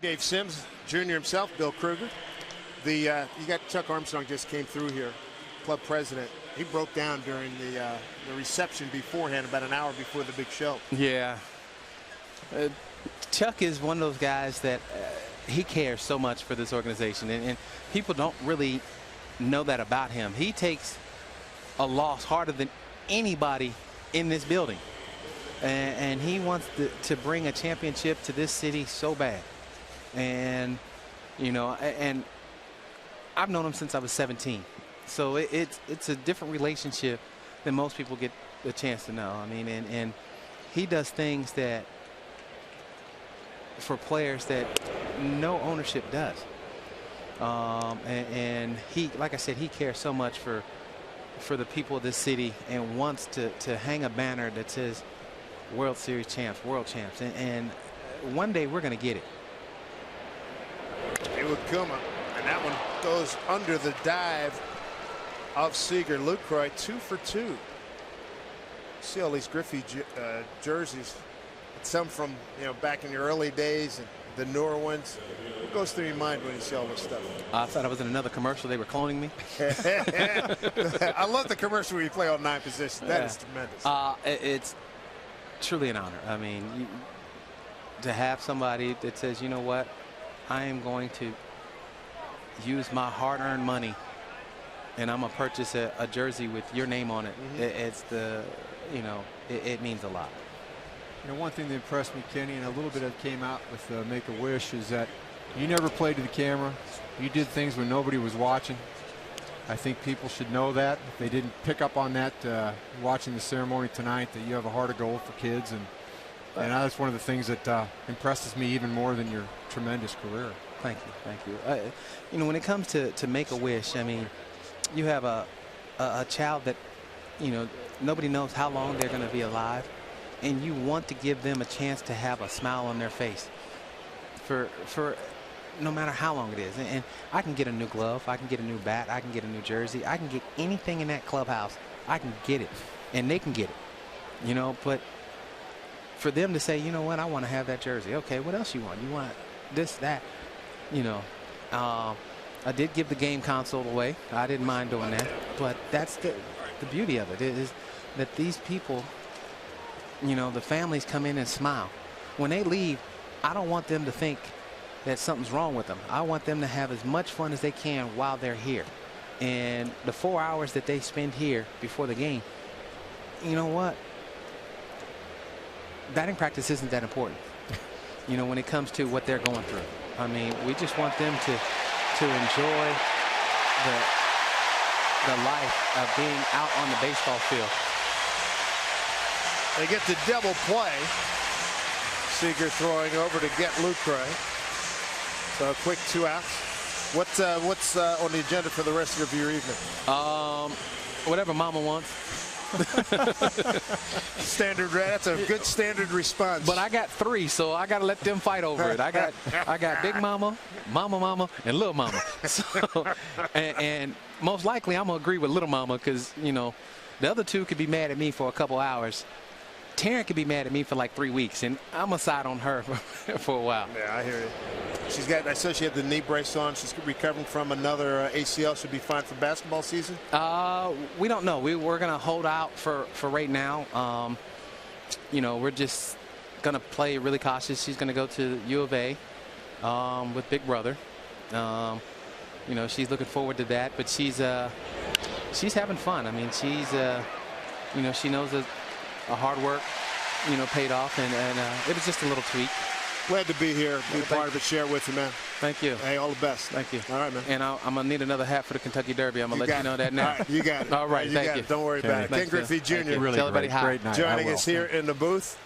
Dave Sims Jr. himself, Bill Kruger. You got Chuck Armstrong just came through here, club president. He broke down during the reception beforehand, about an hour before the big show. Yeah. Chuck is one of those guys that he cares so much for this organization, and people don't really know that about him. He takes a loss harder than anybody in this building, and he wants to bring a championship to this city so bad. And you know, and I've known him since I was 17, so it's a different relationship than most people get a chance to know. I mean, and he does things that for players that no ownership does. And he, like I said, he cares so much for the people of this city and wants to hang a banner that says World Series champs, world champs, and one day we're going to get it. Iwakuma, and that one goes under the dive of Seager. Lucroy 2 for 2. See all these Griffey jerseys. Some from, you know, back in the early days and the newer ones. What goes through your mind when you see all this stuff? I thought I was in another commercial. They were cloning me. I love the commercial where you play all 9 positions. That is tremendous. It's truly an honor. I mean, to have somebody that says, you know what, I am going to use my hard-earned money and I'm going to purchase a jersey with your name on it. It's the, you know, it means a lot. You know, one thing that impressed me, Kenny, and a little bit of it came out with Make-A-Wish, is that you never played to the camera. You did things when nobody was watching. I think people should know that. If they didn't pick up on that watching the ceremony tonight, that you have a heart of gold for kids. And that's one of the things that impresses me even more than your tremendous career. Thank you. Thank you. You know, when it comes to Make-A-Wish, I mean, you have a child that, you know, nobody knows how long they're going to be alive. And you want to give them a chance to have a smile on their face for no matter how long it is. And I can get a new glove, I can get a new bat, I can get a new jersey, I can get anything in that clubhouse. I can get it, and they can get it, you know. But for them to say, you know what, I want to have that jersey. Okay, what else you want? You want this, that, you know. I did give the game console away. I didn't mind doing that. But that's the beauty of it, is that these people, you know, the families come in and smile. When they leave, I don't want them to think that something's wrong with them. I want them to have as much fun as they can while they're here. And the 4 hours that they spend here before the game, you know what? Batting practice isn't that important, you know, when it comes to what they're going through. I mean, we just want them to enjoy the life of being out on the baseball field. They get the double play. Seager throwing over to get Lucroy. So a quick 2 outs. What's on the agenda for the rest of your evening? Whatever Mama wants. Standard, that's a good standard response. But I got 3, so I got to let them fight over it. I got Big Mama, Mama, and Little Mama. So, and most likely I'm gonna agree with Little Mama, because, you know, the other 2 could be mad at me for a couple hours. Taryn could be mad at me for like 3 weeks, and I'm gonna side on her for a while. Yeah, I hear you. She's got, I said she had the knee brace on. She's recovering from another ACL. Should be fine for basketball season. We don't know. We're gonna hold out for right now. You know, we're just gonna play really cautious. She's gonna go to U of A with Big Brother. You know, she's looking forward to that, but she's having fun. I mean, she's you know, she knows that hard work, you know, paid off, and it was just a little tweak. Glad to be here, be part of it, share with you, man. Thank you. Hey, all the best. Thank you. All right, man. And I'm going to need another hat for the Kentucky Derby. I'm going to let you know that now. All right, you got it. All right, thank you. Don't worry about it. Ken Griffey Jr. Really tell everybody hi. Great night. Joining us here in the booth.